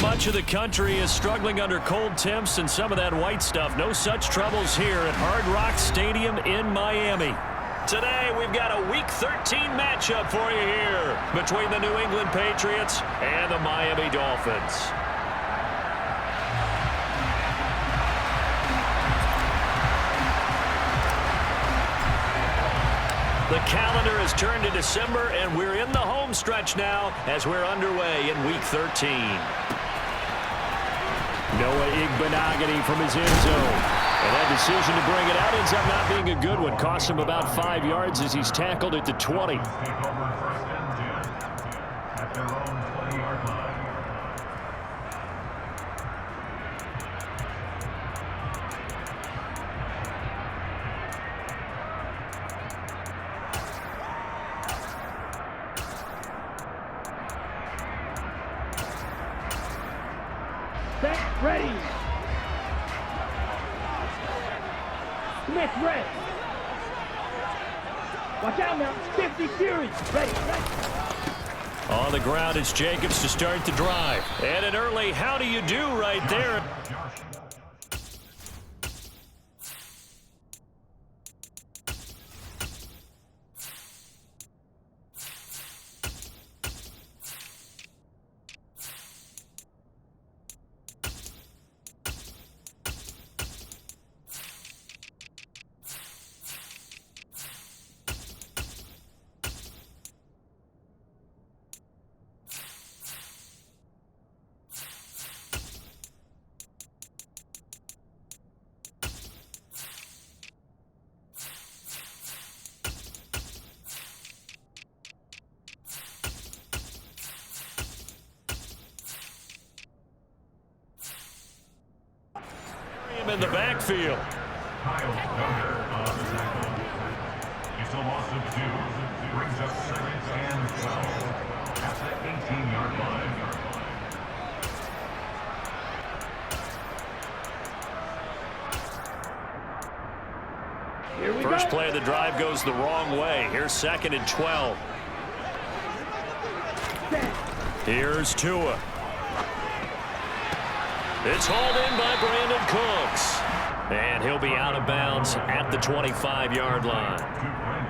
much of the country is struggling under cold temps and some of that white stuff. No such troubles here at Hard Rock Stadium in Miami. Today, we've got a Week 13 matchup for you here between the New England Patriots and the Miami Dolphins. The calendar has turned to December, and we're in the home stretch now as we're underway in Week 13. Noah Igbenogany from his end zone. And that decision to bring it out ends up not being a good one. Cost him about 5 yards as he's tackled at the 20. Ready. Smith ready. Watch out now. 50 Fury. Ready. On the ground, it's Jacobs to start the drive. And an early how do you do right there. In the backfield. Kyle Duggar of tackle. It's a loss of 2. Brings up 2nd and 12 at the 18-yard line. Here we First go. play of the drive goes the wrong way. Here's 2nd and 12. Here's Tua. It's hauled in by Brandon Cooks. And he'll be out of bounds at the 25-yard line.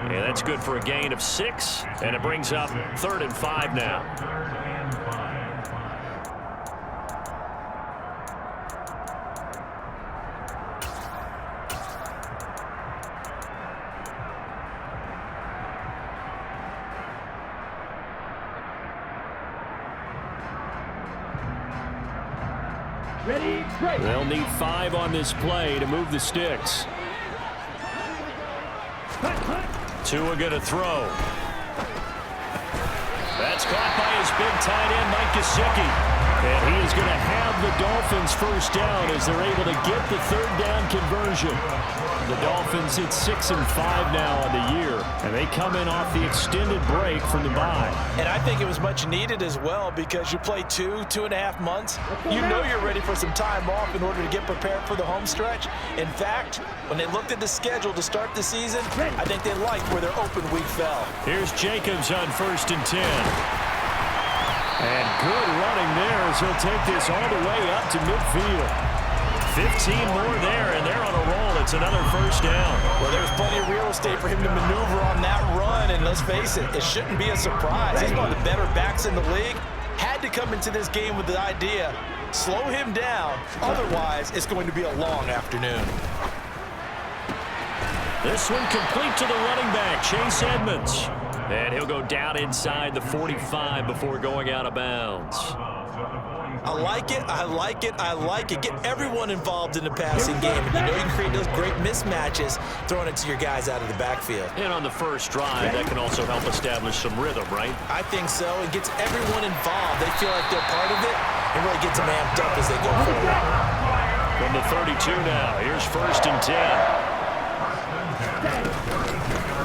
And that's good for a gain of 6. And it brings up 3rd and 5 now. Ready, break. They'll need 5 on this play to move the sticks. Tua going to throw. That's caught by his big tight end, Mike Gesicki. And he is going to have the Dolphins first down as they're able to get the 3rd down conversion. The Dolphins hit 6 and 5 now on the year, and they come in off the extended break from the bye. And I think it was much needed as well because you play 2.5 months. You know you're ready for some time off in order to get prepared for the home stretch. In fact, when they looked at the schedule to start the season, I think they liked where their open week fell. Here's Jacobs on 1st and 10. And good running there as he'll take this all the way up to midfield. 15 more there, and they're on a roll. It's another first down. Well, there's plenty of real estate for him to maneuver on that run, and let's face it, it shouldn't be a surprise. He's one of the better backs in the league. Had to come into this game with the idea, slow him down, otherwise it's going to be a long afternoon. This one complete to the running back, Chase Edmonds. And he'll go down inside the 45 before going out of bounds. I like it, I like it, I like it. Get everyone involved in the passing game. And you know you can create those great mismatches throwing it to your guys out of the backfield. And on the first drive, that can also help establish some rhythm, right? I think so. It gets everyone involved. They feel like they're part of it and really gets them amped up as they go forward. From the 32 now, here's 1st and 10.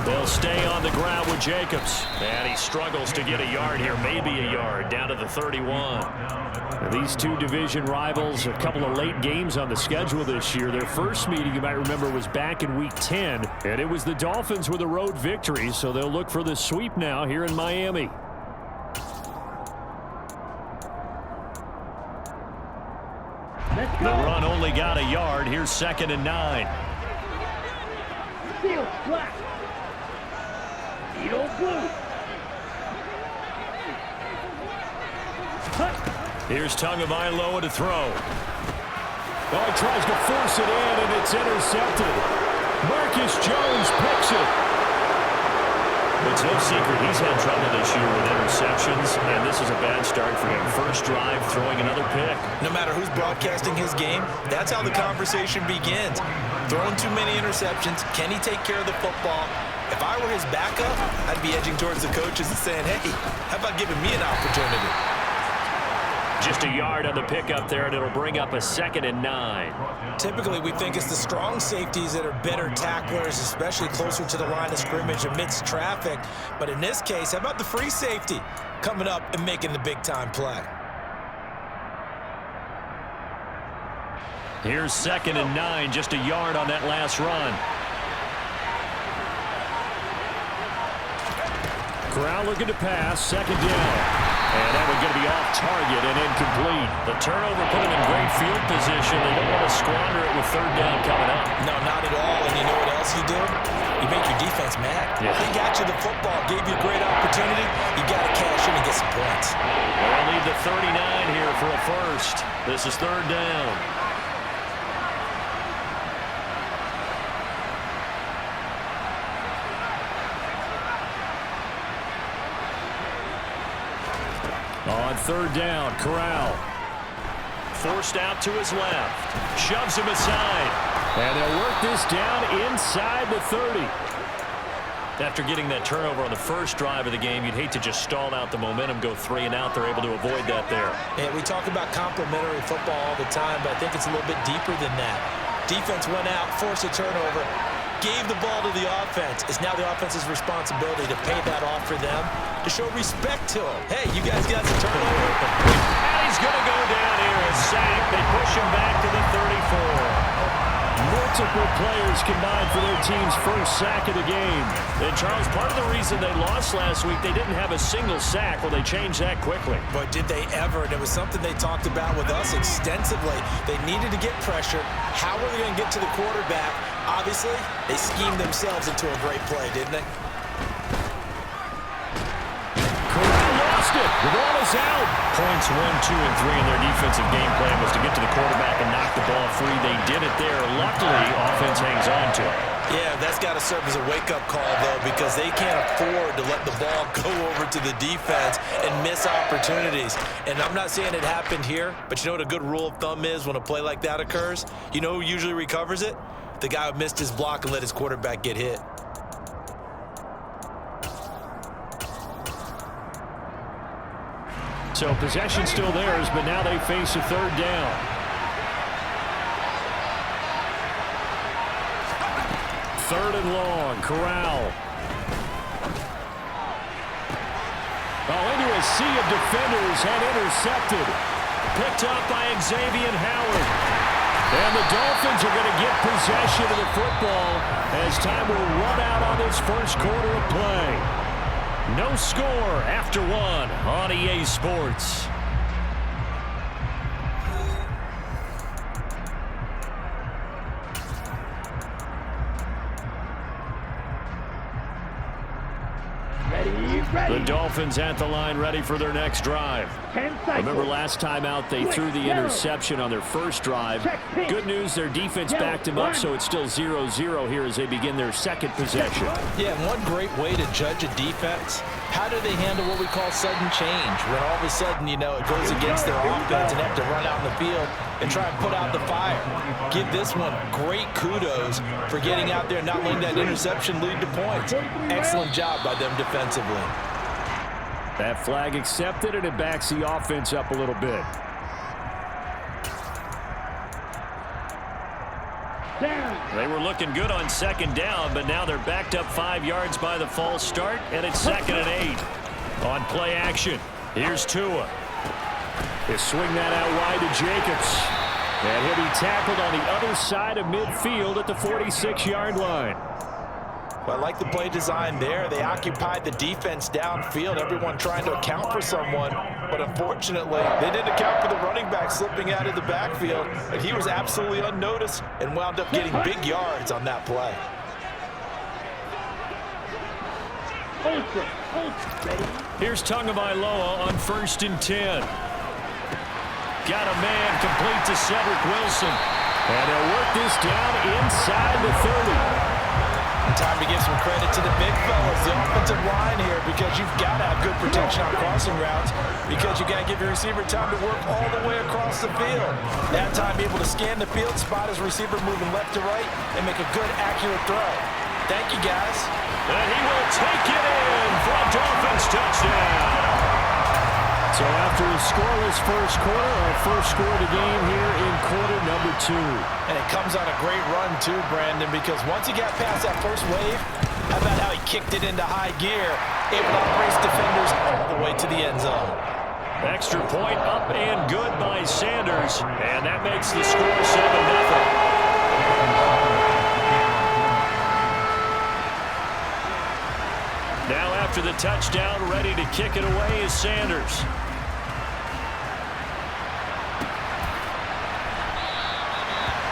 They'll stay on the ground with Jacobs. And he struggles to get a yard here, maybe a yard, down to the 31. Now, these two division rivals, a couple of late games on the schedule this year. Their first meeting, you might remember, was back in Week 10. And it was the Dolphins with a road victory, so they'll look for the sweep now here in Miami. The run only got a yard. Here's 2nd and 9. Steel flat. Steel blue. Here's Tagovailoa to throw. Oh, he tries to force it in, and it's intercepted. Marcus Jones picks it. It's no secret he's had trouble this year with interceptions, and this is a bad start for him. First drive, throwing another pick. No matter who's broadcasting his game, that's how the conversation begins. Throwing too many interceptions, can he take care of the football? If I were his backup, I'd be edging towards the coaches and saying, hey, how about giving me an opportunity? Just a yard on the pickup there, and it'll bring up a 2nd and 9. Typically, we think it's the strong safeties that are better tacklers, especially closer to the line of scrimmage amidst traffic. But in this case, how about the free safety coming up and making the big-time play? Here's 2nd and 9, just a yard on that last run. Corral looking to pass, 2nd down. And that one going to be off target and incomplete. The turnover put them in great field position. They don't want to squander it with 3rd down coming up. No, not at all. And you know what else you do? You make your defense mad. Yeah. They got you the football, gave you a great opportunity. You got to cash in and get some points. They'll leave the 39 here for a first. This is 3rd down. On 3rd down, Corral. Forced out to his left. Shoves him aside. And they'll work this down inside the 30. After getting that turnover on the first drive of the game, you'd hate to just stall out the momentum, go 3 and out. They're able to avoid that there. And we talk about complementary football all the time, but I think it's a little bit deeper than that. Defense went out, forced a turnover, gave the ball to the offense. It's now the offense's responsibility to pay that off for them, to show respect to them. Hey, you guys got the turnover. And he's going to go down here and sack. They push him back to the 34. Multiple players combined for their team's first sack of the game. And, Charles, part of the reason they lost last week, they didn't have a single sack. Well, they changed that quickly. But did they ever? And it was something they talked about with us extensively. They needed to get pressure. How were they going to get to the quarterback? Obviously, they schemed themselves into a great play, didn't they? Lost it. The ball is out. Points 1, 2, and 3 in their defensive game plan was to get to the quarterback and knock the ball free. They did it there. Luckily, offense hangs on to it. Yeah, that's got to serve as a wake-up call, though, because they can't afford to let the ball go over to the defense and miss opportunities. And I'm not saying it happened here, but you know what a good rule of thumb is when a play like that occurs? You know who usually recovers it? The guy who missed his block and let his quarterback get hit. So possession still theirs, but now they face a 3rd down. Third and long, Corral. Into a sea of defenders and intercepted. Picked up by Xavier Howard. And the Dolphins are going to get possession of the football as time will run out on this first quarter of play. No score after 1 on EA Sports. The Dolphins at the line, ready for their next drive. Remember last time out, they threw the interception on their first drive. Good news, their defense backed him up, so it's still 0-0 here as they begin their second possession. Yeah, one great way to judge a defense, how do they handle what we call sudden change? When all of a sudden, you know, it goes against their offense and they have to run out in the field and try and put out the fire. Give this one great kudos for getting out there and not letting that interception lead to points. Excellent job by them defensively. That flag accepted, and it backs the offense up a little bit. They were looking good on 2nd down, but now they're backed up 5 yards by the false start, and it's 2nd and 8. On play action, here's Tua. They swing that out wide to Jacobs. And he'll be tackled on the other side of midfield at the 46-yard line. But I like the play design there. They occupied the defense downfield, everyone trying to account for someone. But unfortunately, they didn't account for the running back slipping out of the backfield. And he was absolutely unnoticed and wound up getting big yards on that play. Here's Tagovailoa on 1st and 10. Got a man complete to Cedric Wilson. And they'll work this down inside the 30. Time to give some credit to the big fellas, the offensive line here, because you've got to have good protection on crossing routes, because you got to give your receiver time to work all the way across the field. That time able to scan the field, spot his receiver moving left to right, and make a good, accurate throw. Thank you, guys. And he will take it in for a Dolphins touchdown. So after a scoreless first quarter, our first score of the game here in quarter number 2. And it comes on a great run too, Brandon, because once he got past that first wave, how about how he kicked it into high gear, able to race defenders all the way to the end zone. Extra point up and good by Sanders, and that makes the score 7-0. Now after the touchdown, ready to kick it away is Sanders.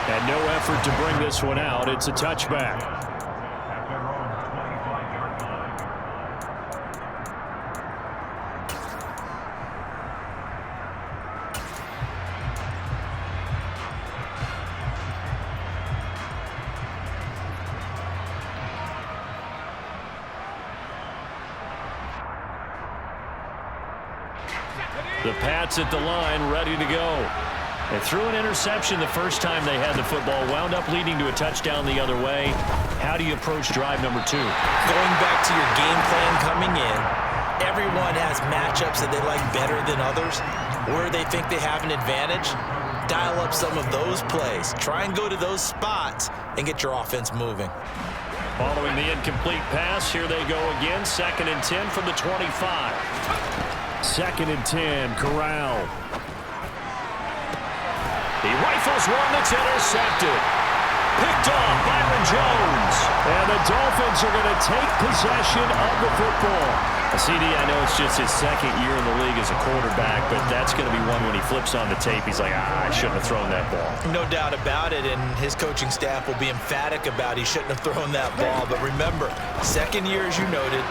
And no effort to bring this one out. It's a touchback. At their own 25-yard line. The Pats at the line, ready to go. They threw an interception the first time they had the football, wound up leading to a touchdown the other way. How do you approach drive number 2? Going back to your game plan coming in, everyone has matchups that they like better than others, where they think they have an advantage. Dial up some of those plays. Try and go to those spots and get your offense moving. Following the incomplete pass, here they go again. 2nd and 10 from the 25. 2nd and 10, Corral. He rifles one that's intercepted. Picked off Byron Jones. And the Dolphins are going to take possession of the football. CD, I know it's just his 2nd year in the league as a quarterback, but that's going to be one when he flips on the tape, he's like, I shouldn't have thrown that ball. No doubt about it, and his coaching staff will be emphatic about he shouldn't have thrown that ball. But remember, 2nd year, as you noted,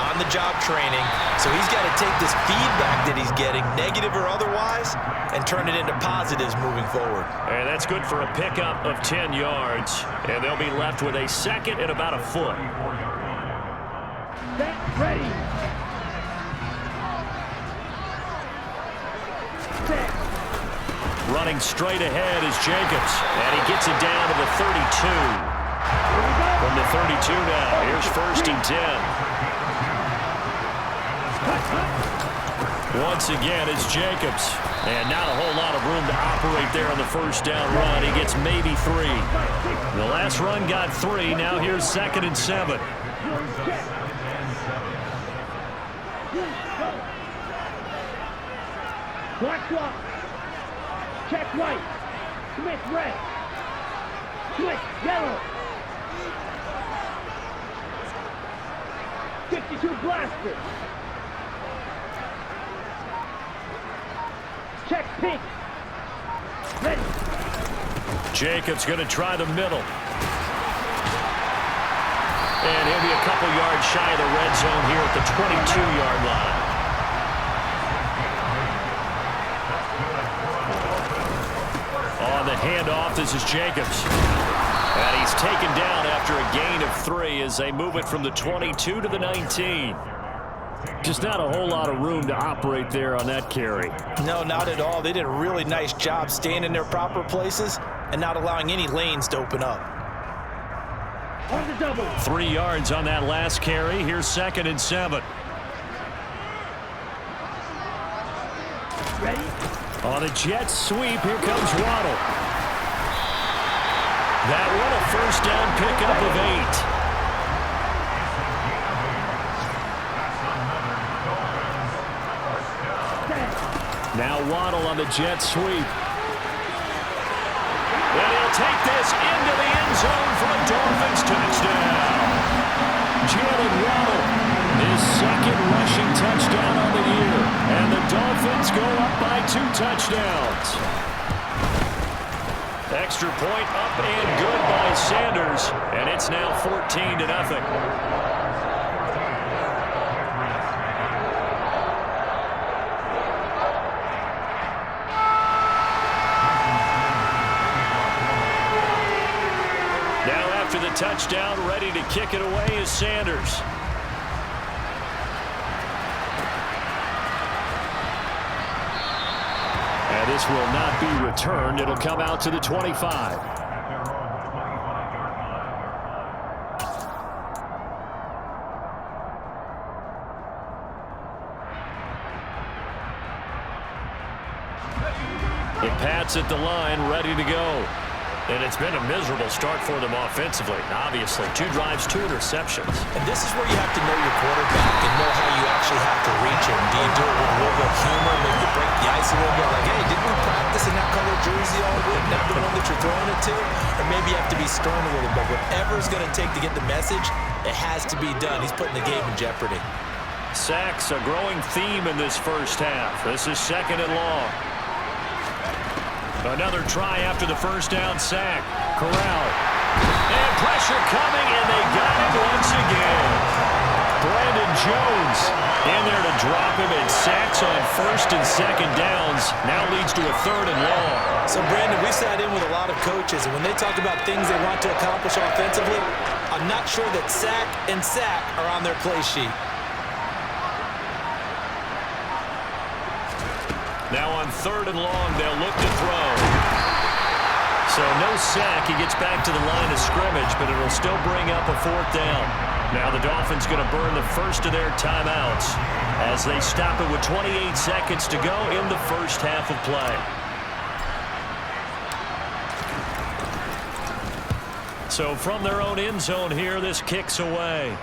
on-the-job training, so he's got to take this feedback that he's getting, negative or otherwise, and turn it into positives moving forward. And that's good for a pickup of 10 yards, and they'll be left with a 2nd and about a foot. Set, ready. Set. Running straight ahead is Jacobs, and he gets it down to the 32. From the 32 now, here's 1st and 10. Once again, it's Jacobs. And not a whole lot of room to operate there on the first down run. He gets maybe 3. The last run got 3. Now here's 2nd and 7. Black block. Check right. Smith red. Switch yellow. 52 blaster. Check pink. Ready. Jacobs going to try the middle. And he'll be a couple yards shy of the red zone here at the 22-yard line. On the handoff, this is Jacobs. And he's taken down after a gain of 3 as they move it from the 22 to the 19. Just not a whole lot of room to operate there on that carry. No, not at all. They did a really nice job staying in their proper places and not allowing any lanes to open up. On the double. 3 yards on that last carry. Here's 2nd and 7. Ready. On a jet sweep, here comes Waddle. That one a first down pickup of 8. Now Waddle on the jet sweep. And he'll take this into the end zone for a Dolphins touchdown. Jalen Waddle. His second rushing touchdown on the year. And the Dolphins go up by 2 touchdowns. Extra point up and good by Sanders. And it's now 14-0. After the touchdown, ready to kick it away is Sanders. And this will not be returned. It'll come out to the 25. It pats at the line, ready to go. And it's been a miserable start for them offensively. Obviously, 2 drives, 2 interceptions. And this is where you have to know your quarterback and know how you actually have to reach him. Do you do it with a little bit of humor, maybe you break the ice a little bit, like, hey, didn't we practice in that color jersey all week, not the one that you're throwing it to? Or maybe you have to be stern a little bit. Whatever it's going to take to get the message, it has to be done. He's putting the game in jeopardy. Sacks, a growing theme in this first half. This is 2nd and long. Another try after the first down sack. Corral. And pressure coming, and they got him once again. Brandon Jones in there to drop him, and sacks on 1st and 2nd downs. Now leads to a 3rd and long. So, Brandon, we sat in with a lot of coaches, and when they talk about things they want to accomplish offensively, I'm not sure that sack and sack are on their play sheet. Now on 3rd and long, they'll look to throw. So no sack. He gets back to the line of scrimmage, but it'll still bring up a 4th down. Now the Dolphins going to burn the first of their timeouts as they stop it with 28 seconds to go in the first half of play. So from their own end zone here, this kicks away.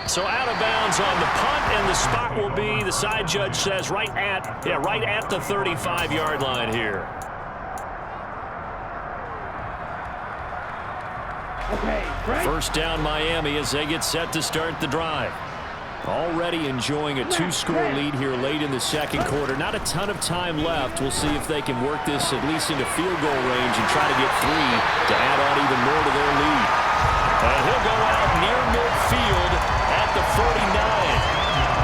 So out of bounds on the punt, and the spot will be, the side judge says, right at the 35-yard line here. Okay, right. First down Miami as they get set to start the drive. Already enjoying a 2-score lead here late in the 2nd quarter. Not a ton of time left. We'll see if they can work this at least into field goal range and try to get 3 to add on even more to their lead. And he'll go out near midfield at the 49.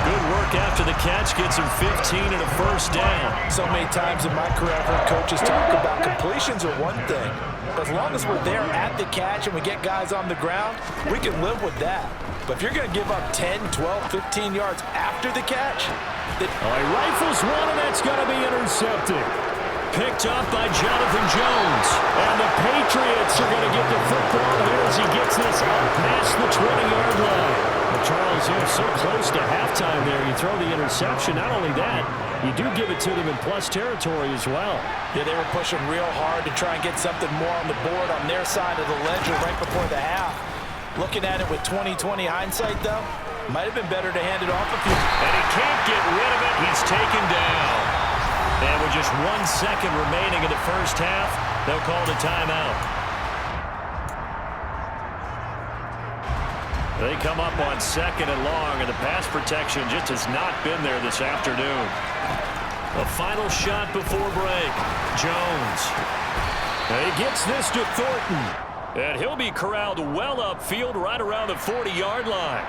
Good work after the catch. Gets him 15 and a first down. So many times in my career I've heard coaches talk about completions are one thing. But as long as we're there at the catch and we get guys on the ground, we can live with that. But if you're going to give up 10, 12, 15 yards after the catch, he rifles one, and that's going to be intercepted. Picked up by Jonathan Jones. And the Patriots are going to get the football here as he gets this up past the 20-yard line. Well, Charles, you're so close to halftime there. You throw the interception. Not only that, you do give it to them in plus territory as well. Yeah, they were pushing real hard to try and get something more on the board on their side of the ledger right before the half. Looking at it with 20/20 hindsight, though, might have been better to hand it off a few. And he can't get rid of it. He's taken down. And with just 1 second remaining in the first half, they'll call the timeout. They come up on 2nd and long, and the pass protection just has not been there this afternoon. A final shot before break. Jones. And he gets this to Thornton. And he'll be corralled well upfield right around the 40-yard line.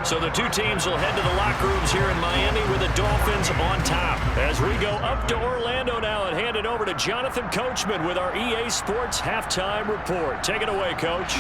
So the 2 teams will head to the locker rooms here in Miami with the Dolphins on top. As we go up to Orlando now and hand it over to Jonathan Coachman with our EA Sports Halftime Report. Take it away, Coach.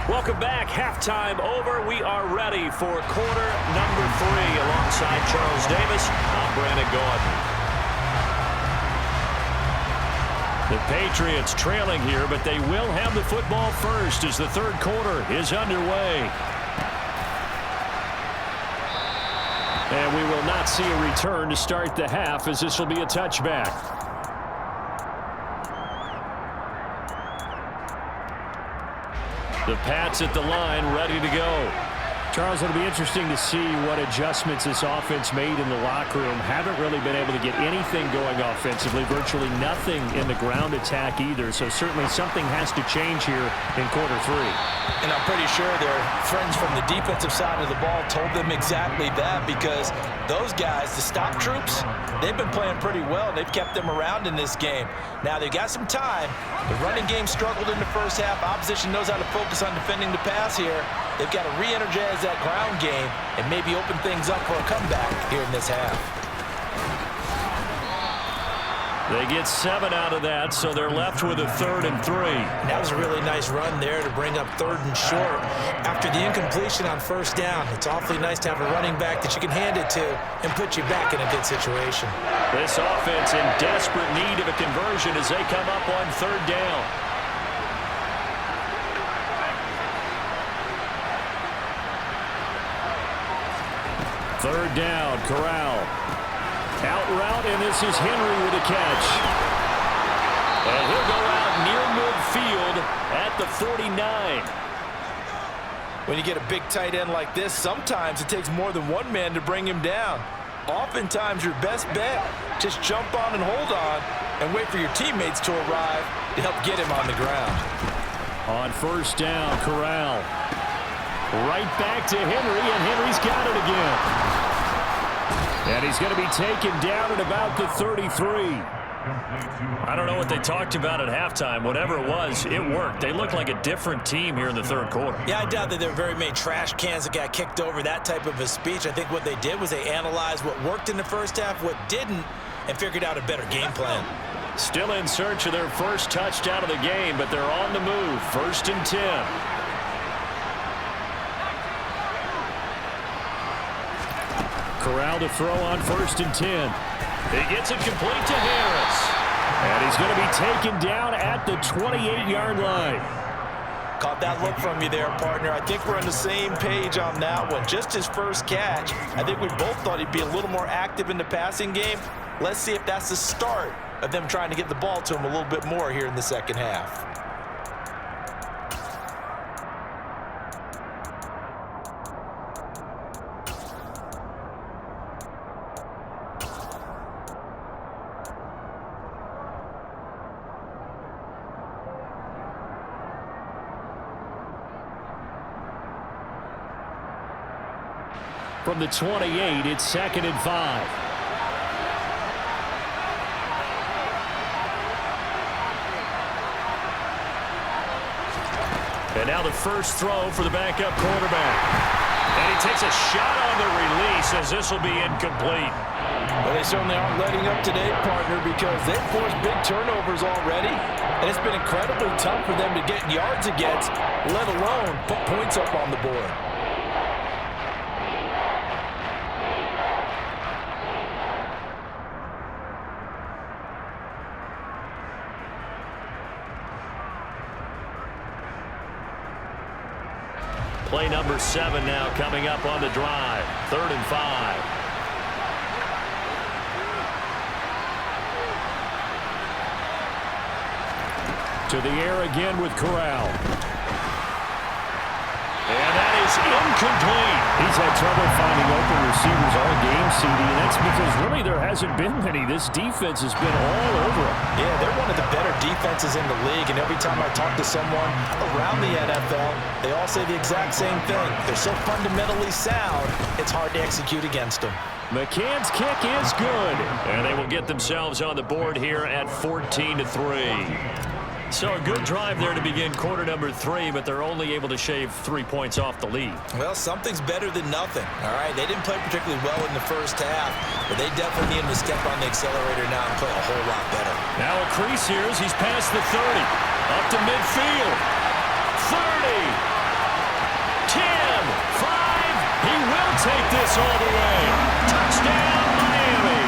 Welcome back. Halftime over. We are ready for quarter number 3. Alongside Charles Davis, I'm Brandon Gaudin. The Patriots trailing here, but they will have the football first as the 3rd quarter is underway. And we will not see a return to start the half as this will be a touchback. The Pats at the line, ready to go. Charles, it'll be interesting to see what adjustments this offense made in the locker room. Haven't really been able to get anything going offensively, virtually nothing in the ground attack either. So certainly something has to change here in quarter 3. And I'm pretty sure their friends from the defensive side of the ball told them exactly that, because those guys, the stop troops, they've been playing pretty well. They've kept them around in this game. Now they've got some time. The running game struggled in the first half. Opposition knows how to focus on defending the pass here. They've got to re-energize that ground game and maybe open things up for a comeback here in this half. They get 7 out of that, so they're left with a 3rd and 3. And that was a really nice run there to bring up 3rd and short. After the incompletion on 1st down, it's awfully nice to have a running back that you can hand it to and put you back in a good situation. This offense in desperate need of a conversion as they come up on 3rd down. Third down, Corral. Out route, and this is Henry with a catch. And he'll go out near midfield at the 49. When you get a big tight end like this, sometimes it takes more than one man to bring him down. Oftentimes, your best bet, just jump on and hold on and wait for your teammates to arrive to help get him on the ground. On 1st down, Corral. Right back to Henry, and Henry's got it again. And he's going to be taken down at about the 33. I don't know what they talked about at halftime. Whatever it was, it worked. They looked like a different team here in the 3rd quarter. Yeah, I doubt that there were very many trash cans that got kicked over, that type of a speech. I think what they did was they analyzed what worked in the first half, what didn't, and figured out a better game plan. Still in search of their first touchdown of the game, but they're on the move. 1st and 10. Corral to throw on 1st and 10. He gets it complete to Harris. And he's going to be taken down at the 28-yard line. Caught that look from you there, partner. I think we're on the same page on that one. Just his first catch. I think we both thought he'd be a little more active in the passing game. Let's see if that's the start of them trying to get the ball to him a little bit more here in the second half. From the 28, it's 2nd and 5. And now the first throw for the backup quarterback. And he takes a shot on the release as this will be incomplete. Well, they certainly aren't letting up today, partner, because they've forced big turnovers already. And it's been incredibly tough for them to get yards against, let alone put points up on the board. Play number 7 now coming up on the drive. 3rd and 5. To the air again with Corral. And that is incomplete. He's had trouble finding open receivers all game, CD, and that's because really there hasn't been many. This defense has been all over him. Yeah, they're one of the better defenses in the league, and every time I talk to someone around the NFL, they all say the exact same thing. They're so fundamentally sound, it's hard to execute against them. McCann's kick is good, and they will get themselves on the board here at 14-3. So a good drive there to begin quarter number 3, but they're only able to shave 3 points off the lead. Well, something's better than nothing, all right? They didn't play particularly well in the first half, but they definitely need to step on the accelerator now and play a whole lot better. Now a crease here as he's past the 30. Up to midfield. 30. 10. 5. He will take this all the way. Touchdown, Miami.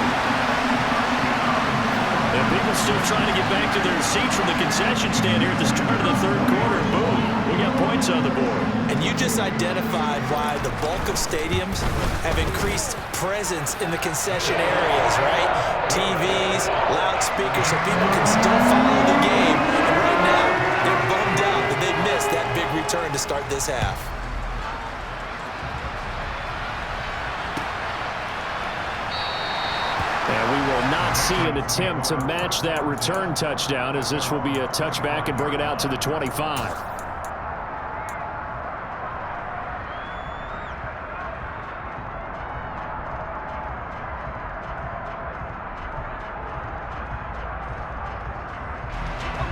And people still trying to get back to their seats from the concession stand here at the start of the 3rd quarter. Boom, we got points on the board. And you just identified why the bulk of stadiums have increased presence in the concession areas, right? TVs, loudspeakers, so people can still follow the game. And right now, they're bummed out that they missed that big return to to start this half. And we will not see an attempt to match that return touchdown, as this will be a touchback and bring it out to the 25.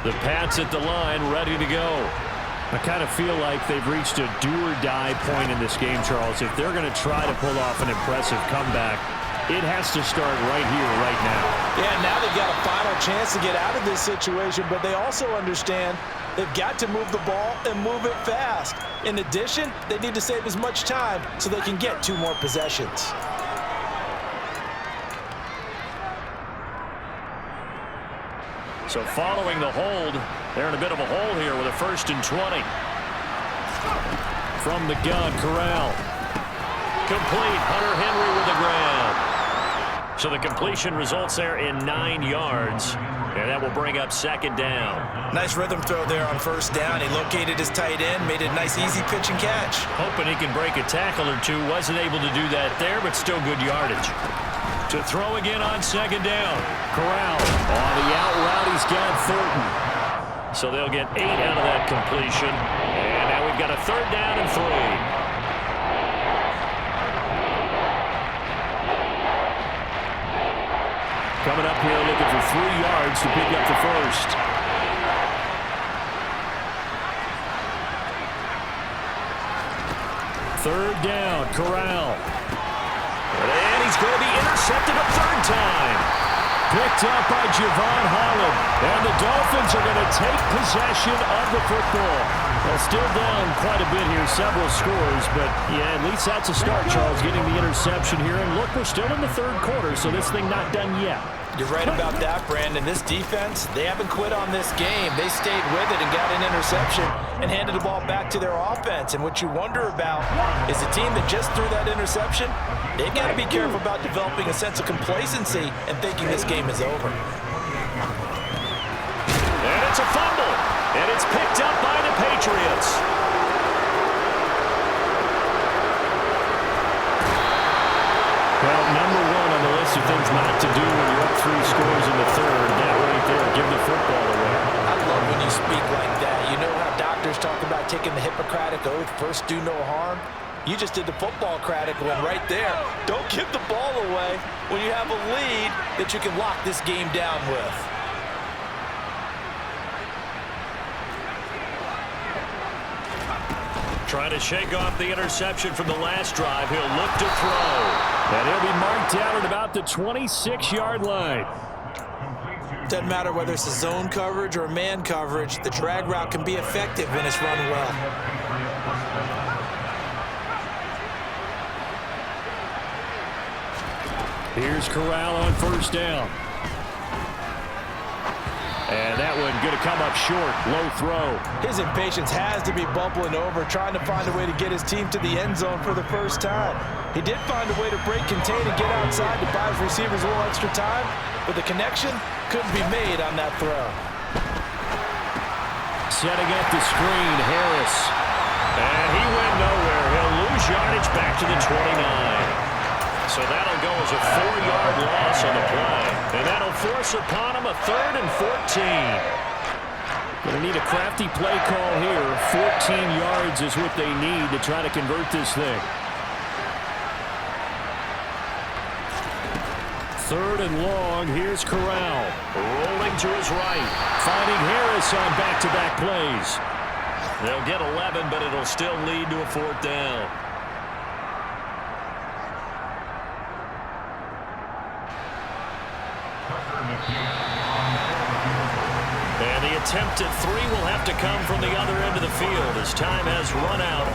The Pats at the line, ready to go. I kind of feel like they've reached a do-or-die point in this game, Charles. If they're going to try to pull off an impressive comeback, it has to start right here, right now. Yeah, now they've got a final chance to get out of this situation, but they also understand they've got to move the ball and move it fast. In addition, they need to save as much time so they can get 2 more possessions. So following the hold, they're in a bit of a hole here with a 1st and 20. From the gun, Corral. Complete, Hunter Henry with the grab. So the completion results there in 9 yards, and that will bring up 2nd down. Nice rhythm throw there on 1st down. He located his tight end, made it a nice easy pitch and catch. Hoping he can break a tackle or two. Wasn't able to do that there, but still good yardage. To throw again on 2nd down. Corral on the out route. He's got Thornton. So they'll get 8 out of that completion. And now we've got a 3rd down and 3. Coming up here looking for 3 yards to pick up the 1st. Third down, Corral. And he's going to be intercepted a 3rd time. Picked up by Javon Holland. And the Dolphins are going to take possession of the football. Well, still down quite a bit here, several scores. But, yeah, at least that's a start, Charles, getting the interception here. And look, we're still in the 3rd quarter, so this thing not done yet. You're right about that, Brandon. This defense, they haven't quit on this game. They stayed with it and got an interception and handed the ball back to their offense. And what you wonder about is the team that just threw that interception, they've got to be careful about developing a sense of complacency and thinking this game is over. And it's a fumble, and it's picked up by the Patriots. Well, number 1 on the list of things not to do when you're up 3 scores in the 3rd. That right there, give the football away. I love when you speak like that. You know how doctors talk about taking the Hippocratic Oath, first do no harm? You just did the football-cratic one right there. Don't give the ball away when you have a lead that you can lock this game down with. Trying to shake off the interception from the last drive. He'll look to throw. And he'll be marked down at about the 26-yard line. Doesn't matter whether it's a zone coverage or man coverage, the drag route can be effective when it's run well. Here's Corral on 1st down. And that one going to come up short. Low throw. His impatience has to be bubbling over, trying to find a way to get his team to the end zone for the first time. He did find a way to break, contain, and get outside to buy his receivers a little extra time, but the connection couldn't be made on that throw. Setting up the screen, Harris. And he went nowhere. He'll lose yardage back to the 29. So that'll go as a 4-yard loss on the play. And that'll force upon him a 3rd and 14. Going to need a crafty play call here. 14 yards is what they need to try to convert this thing. 3rd and long. Here's Corral. Rolling to his right. Finding Harris on back-to-back plays. They'll get 11, but it'll still lead to a 4th down. And the attempt at 3 will have to come from the other end of the field as time has run out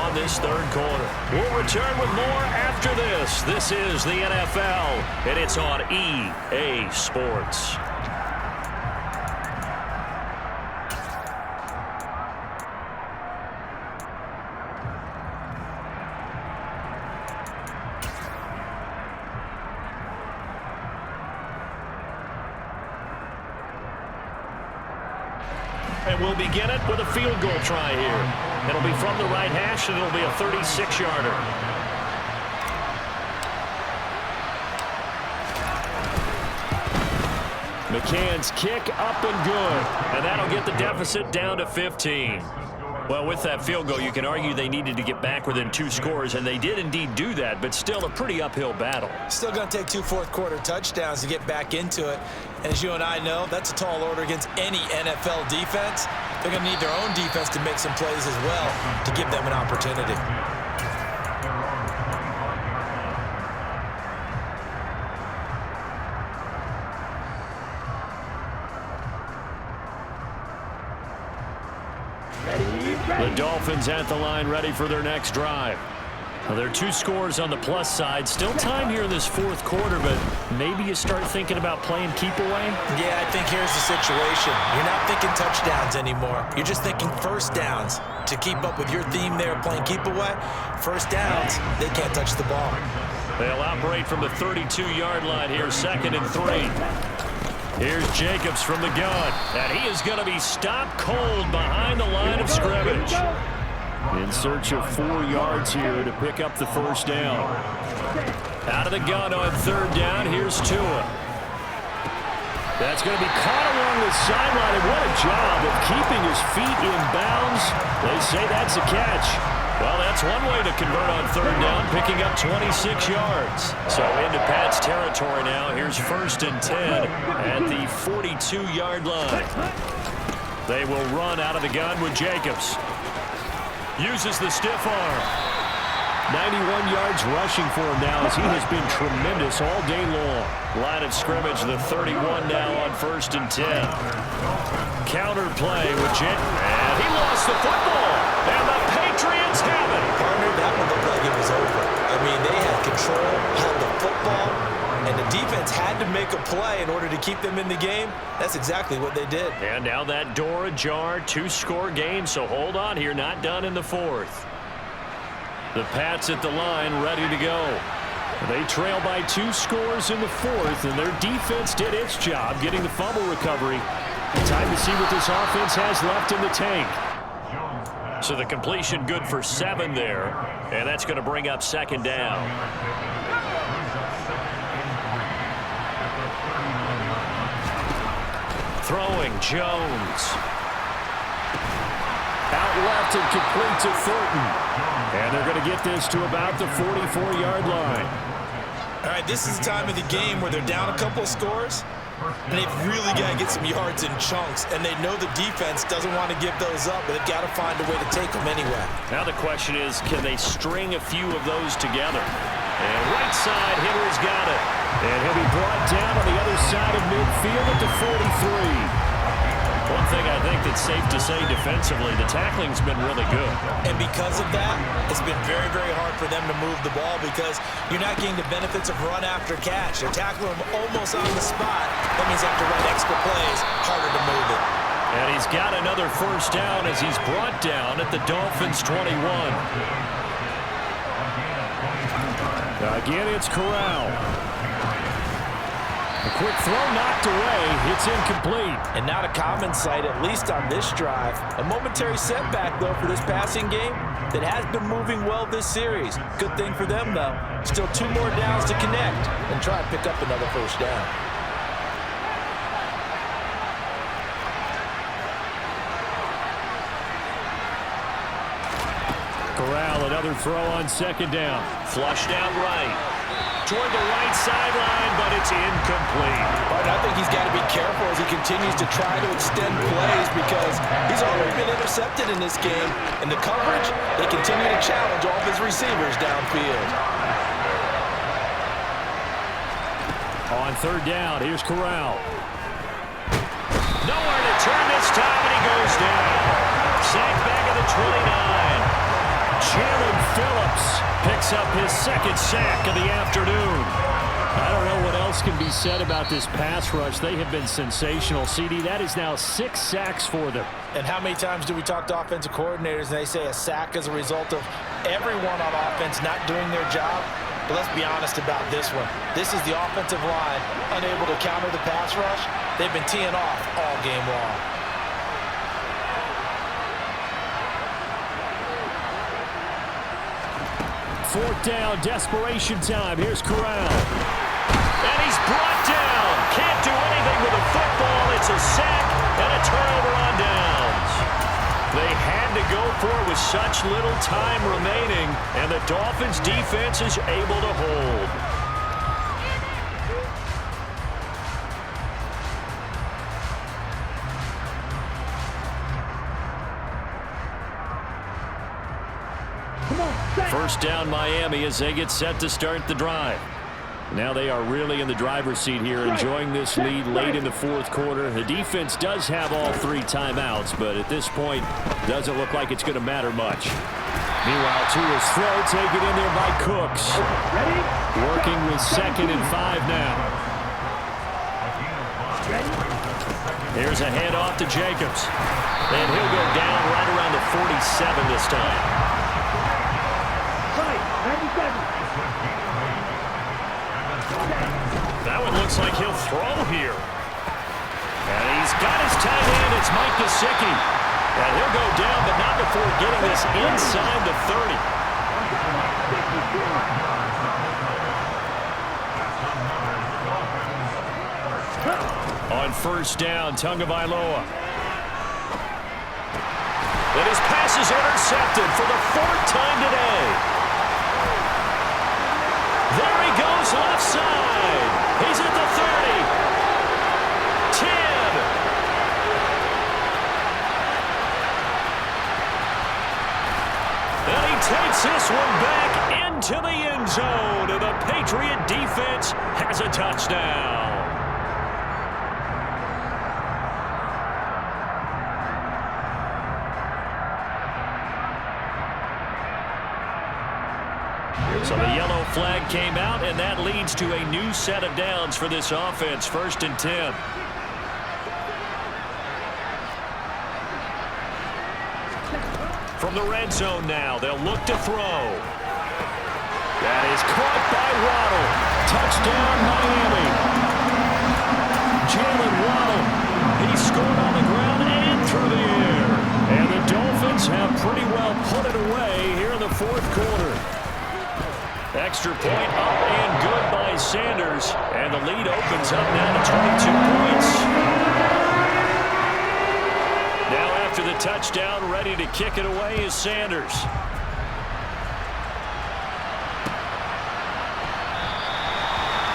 on this 3rd quarter. We'll return with more after this. This is the NFL, and it's on EA Sports. And we'll begin it with a field goal try here. It'll be from the right hash, and it'll be a 36-yarder. McCann's kick up and good. And that'll get the deficit down to 15. Well, with that field goal, you can argue they needed to get back within 2 scores, and they did indeed do that, but still a pretty uphill battle. Still going to take 2 fourth-quarter touchdowns to get back into it. And as you and I know, that's a tall order against any NFL defense. They're going to need their own defense to make some plays as well to give them an opportunity. The Dolphins at the line, ready for their next drive. Well, there are 2 scores on the plus side. Still time here in this 4th quarter, but maybe you start thinking about playing keep away? Yeah, I think here's the situation. You're not thinking touchdowns anymore. You're just thinking first downs. To keep up with your theme there, playing keep away, first downs, they can't touch the ball. They'll operate from the 32-yard line here, 2nd and 3. Here's Jacobs from the gun, and he is going to be stopped cold behind the line of scrimmage. In search of 4 yards here to pick up the first down. Out of the gun on 3rd down, here's Tua. That's going to be caught along the sideline, and what a job of keeping his feet in bounds. They say that's a catch. Well, that's one way to convert on 3rd down, picking up 26 yards. So into Pat's territory now. Here's 1st and 10 at the 42-yard line. They will run out of the gun with Jacobs. Uses the stiff arm. 91 yards rushing for him now as he has been tremendous all day long. Line of scrimmage, the 31 now on 1st and 10. Counter play with Jacobs. And he lost the football. And the Patriots have it. Partner, that one looked like it was over. I mean, they had control, held the football, and the defense had to make a play in order to keep them in the game. That's exactly what they did. And now that door ajar, 2-score game, so hold on here, not done in the 4th. The Pats at the line, ready to go. They trail by 2 scores in the 4th, and their defense did its job getting the fumble recovery. Time to see what this offense has left in the tank. So the completion good for 7 there, and that's going to bring up 2nd down. Throwing, Jones. Out left and complete to Thornton. And they're going to get this to about the 44-yard line. All right, this is the time of the game where they're down a couple of scores, and they've really got to get some yards in chunks, and they know the defense doesn't want to give those up, but they've got to find a way to take them anyway. Now the question is, can they string a few of those together? And right side, Hitter's got it. And he'll be brought down on the other side of midfield at the 43. One thing I think that's safe to say defensively, the tackling's been really good. And because of that, it's been very, very hard for them to move the ball because you're not getting the benefits of run after catch. They're tackling them almost on the spot. That means they have to run extra plays, harder to move it. And he's got another first down as he's brought down at the Dolphins' 21. Again, it's Corral. A quick throw knocked away. It's incomplete. And not a common sight, at least on this drive. A momentary setback, though, for this passing game that has been moving well this series. Good thing for them, though. Still 2 more downs to connect and try and pick up another first down. Corral, another throw on 2nd down. Flushed out right. Toward the right sideline, but it's incomplete. But I think he's got to be careful as he continues to try to extend plays because he's already been intercepted in this game. And the coverage, they continue to challenge all of his receivers downfield. On 3rd down, here's Corral. Nowhere to turn this time, and he goes down. Sacked back at the 29. Jalen Phillips picks up his 2nd sack of the afternoon. I don't know what else can be said about this pass rush. They have been sensational. CD, that is now 6 sacks for them. And how many times do we talk to offensive coordinators and they say a sack is a result of everyone on offense not doing their job? But let's be honest about this one. This is the offensive line unable to counter the pass rush. They've been teeing off all game long. 4th down, desperation time. Here's Corral. And he's brought down. Can't do anything with a football. It's a sack and a turnover on downs. They had to go for it with such little time remaining, and the Dolphins' defense is able to hold. First down Miami as they get set to start the drive. Now they are really in the driver's seat here, enjoying this lead late in the 4th quarter. The defense does have all 3 timeouts, but at this point, doesn't look like it's going to matter much. Meanwhile, to his throw, taken in there by Cooks. Working with 2nd and 5 now. Here's a handoff to Jacobs. And he'll go down right around the 47 this time. That one looks like he'll throw here. And he's got his tight end. It's Mike Gesicki. And he'll go down, but not before getting this inside the 30. On first down, Tagovailoa. And his pass is intercepted for the 4th time today. There he goes, left side. He's at the 30. 10. And he takes this one back into the end zone. And the Patriot defense has a touchdown. So the yellow flag came out, and that leads to a new set of downs for this offense. 1st and 10. From the red zone now, they'll look to throw. That is caught by Waddle. Touchdown, Miami. Jalen Waddle. He scored on the ground and through the air. And the Dolphins have pretty well put it away here in the 4th quarter. Extra point up and good by Sanders. And the lead opens up now to 22 points. Now after the touchdown, ready to kick it away is Sanders.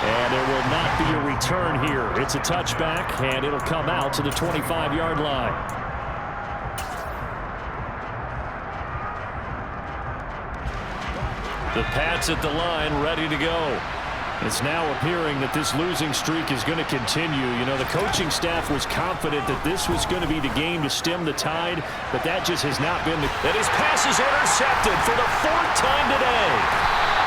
And there will not be a return here. It's a touchback, and it'll come out to the 25-yard line. The Pats at the line, ready to go. It's now appearing that this losing streak is going to continue. You know, the coaching staff was confident that this was going to be the game to stem the tide, but that just has not been the... And his pass is intercepted for the 4th time today.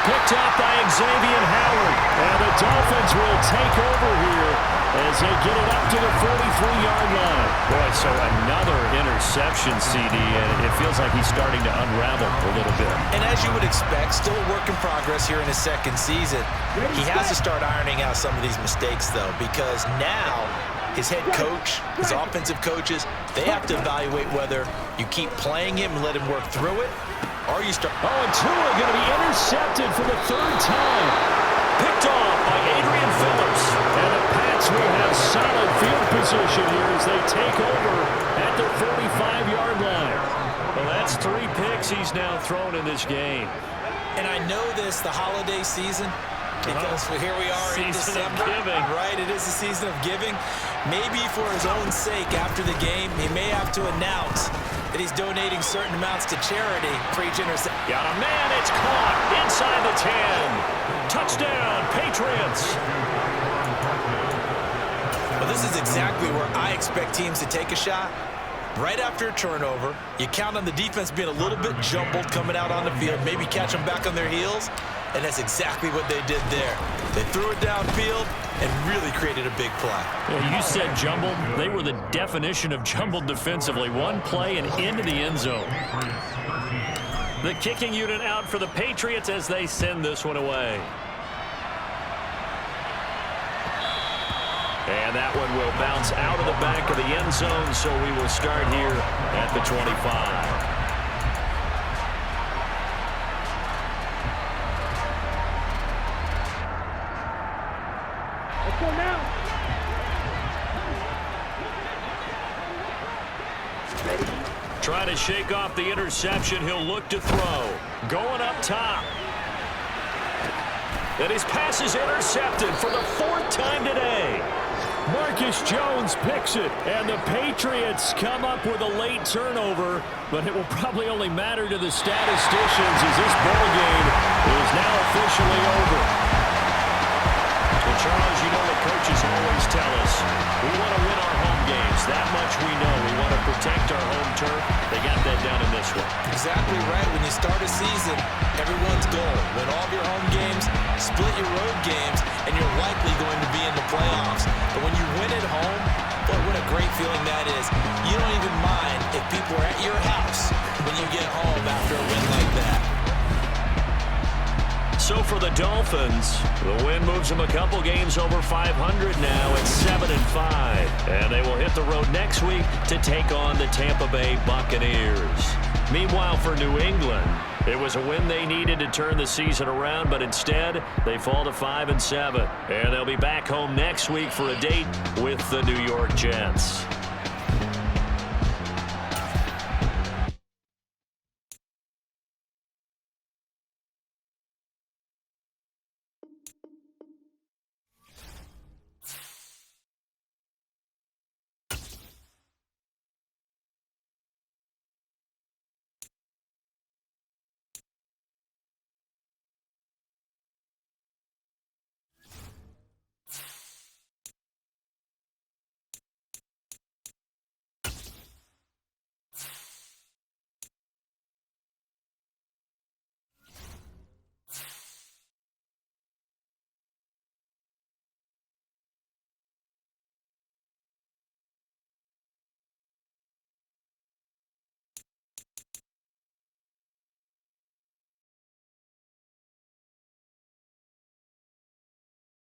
Picked up by Xavier Howard. And the Dolphins will take over here as they get it up to the 43-yard line. Boy, so another interception, CD, and it feels like he's starting to unravel a little bit. And as you would expect, still a work in progress here in his 2nd season. He has to start ironing out some of these mistakes, though, because now his head coach, his offensive coaches, they have to evaluate whether you keep playing him and let him work through it, or you start... Oh, and Tua going to be intercepted for the 3rd time. Picked off by Adrian Phillips. And the Pats will have solid field position here as they take over at the 45-yard line. Well, that's 3 picks he's now thrown in this game. And I know this, the holiday season, because here we are in December. Giving. Right, it is the season of giving. Maybe for his own sake, after the game, he may have to announce that he's donating certain amounts to charity for each interception. Got a man, it's caught inside the 10. Touchdown, Patriots. Well, this is exactly where I expect teams to take a shot. Right after a turnover, you count on the defense being a little bit jumbled coming out on the field, maybe catch them back on their heels, and that's exactly what they did there. They threw it downfield and really created a big play. Well, you said jumbled. They were the definition of jumbled defensively. One play and into the end zone. The kicking unit out for the Patriots as they send this one away. And that one will bounce out of the back of the end zone, so we will start here at the 25. trying to shake off the interception. He'll look to throw. Going up top. And his pass is intercepted for the 4th time today. Marcus Jones picks it, and the Patriots come up with a late turnover, but it will probably only matter to the statisticians as this ball game is now officially over. And Charles, you know what coaches always tell us. We want to win our home games. That much we know. We want to protect our home turf. They got that down in this one. Exactly right. When you start a season, everyone's goal: win all of your home games, split your road games, and you're likely going to be in the playoffs. But when you win at home, boy, what a great feeling that is. You don't even mind if people are at your house when you get home after a win like that. So for the Dolphins, the win moves them a couple games over 500 now at 7-5. And they will hit the road next week to take on the Tampa Bay Buccaneers. Meanwhile, for New England, it was a win they needed to turn the season around, but instead they fall to 5-7. And they'll be back home next week for a date with the New York Jets.